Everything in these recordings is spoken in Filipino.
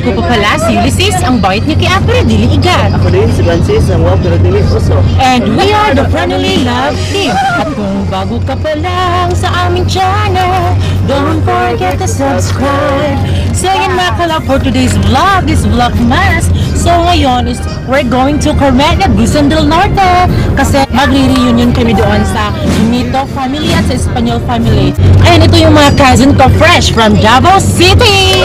Ako pa pala si Ulysses, ang bait niyo kay Apre, dili igat. Ako din si Francis, ang wow pero dili uso. And we are the Friendly Love Team. At kung bago ka pa lang sa aming channel, don't forget to subscribe. So yun mga kalab, for today's vlog, this vlogmas. So ngayon is we're going to Carmen at Busan del Norte kasi magre-reunion kami doon sa Mito family at sa Espanyol family. And ito yung mga cousin ko fresh from Davao City!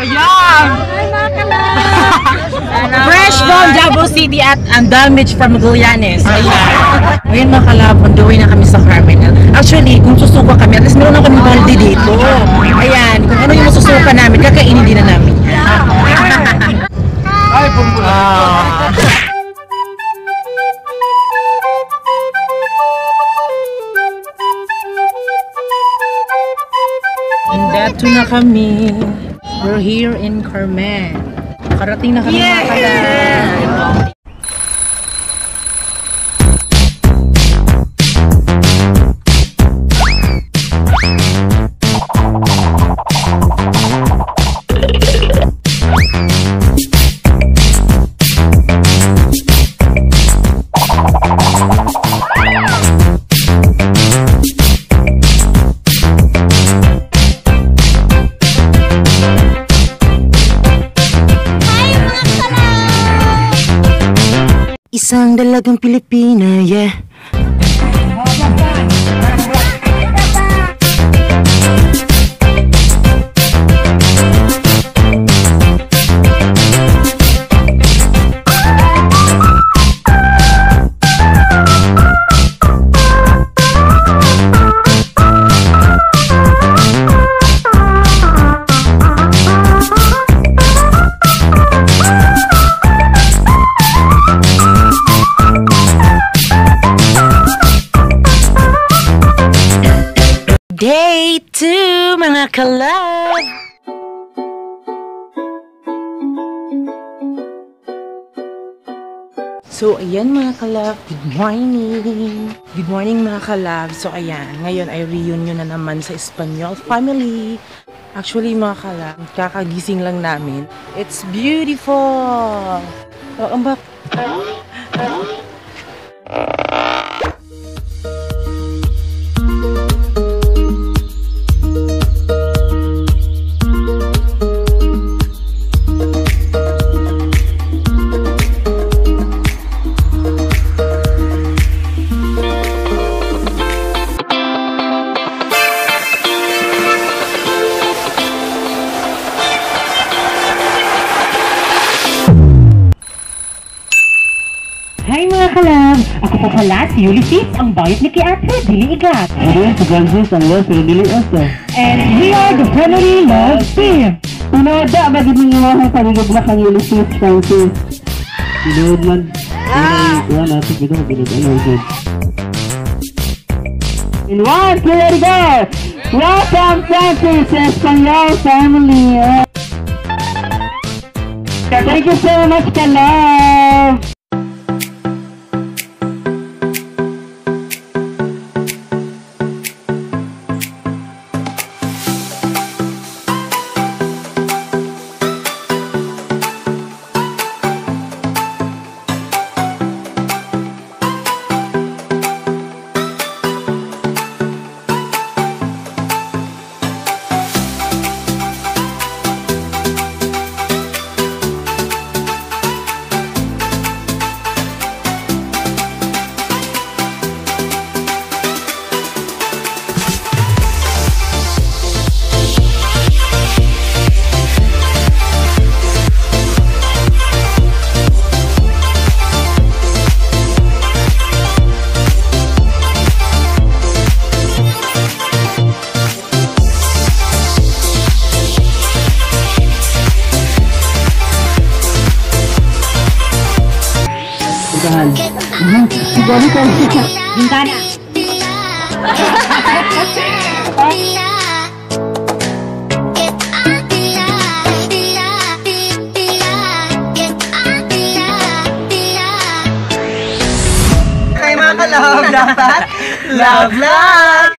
Ayan! Fresh from Davao City at Andamage from Magallanes. Ayan. Ngayon mga kalab, on the way na kami sa Carmen. Actually, kung susuka kami, at least meron na kami balde dito. Ayan, kung ano yung masusuka namin, kakainin din na namin. Ay, pumpula! Nandito na kami. We're here in Carmen. Karating na kami mga kalab. Isang dalagang Pilipina, yeah. Day 2 mga kalab! So ayan mga kalab, good morning! Good morning mga kalab. So ayan, ngayon ay reunion na naman sa Espanyol family. Actually mga kalab, kakagising lang namin. It's beautiful! Oh, ang bak... Hi mga kalab! Ako pa pala si Ulysses, ang bait ni kay Apre, dili igat. Ako din si Francis, ang wow pero dili uso. And we are the Friendly Love Team. Pinada, bagay mo nga ang paligod na kang Ulysses, Francis. Pinood man. Wala natin pinood, ano good. In 1, 2, ready, go! Welcome Francis sa Espanyol family. Thank you so much, kalab! Bintana. Kaya mga kalab, dapat love, love!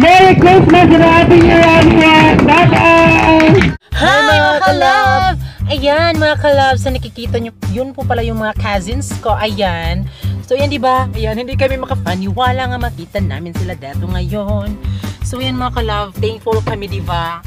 Merry Christmas and Happy New Year, everyone! Bye-bye! Hi mga ka-love! Ayan mga ka-love, sa nakikita nyo, yun po pala yung mga cousins ko, ayan. So yan diba, ayan, hindi kami makapaniwala nga makita namin sila dito ngayon. So yan mga ka-love, thankful kami diba,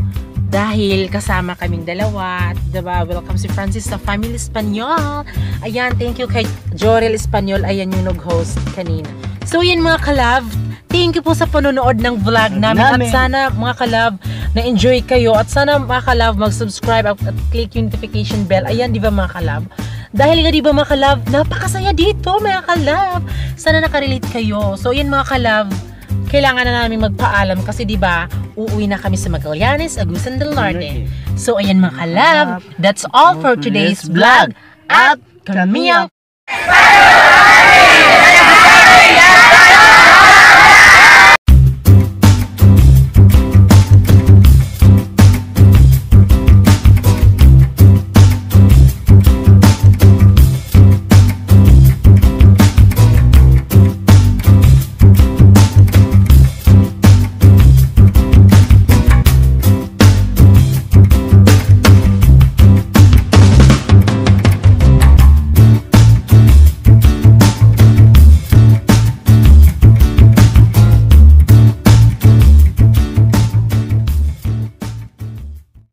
dahil kasama kaming dalawa, diba, welcome si Francis sa Family Espanyol. Ayan, thank you kay Jorel Espanyol, ayan yung nag-host kanina. So yan mga ka-love, thank you po sa panonood ng vlog namin. At sana mga ka-love, na-enjoy kayo. At sana mga ka-love, mag-subscribe at click yung notification bell. Ayan, di ba mga ka-love? Dahil nga di ba mga ka-love, napakasaya dito mga ka-love. Sana nakarelate kayo. So yan mga ka-love, kailangan na namin magpaalam kasi di ba uuwi na kami sa Magallanes, Agusan del Norte. So ayan mga ka-love, that's all for today's vlog. At kami ang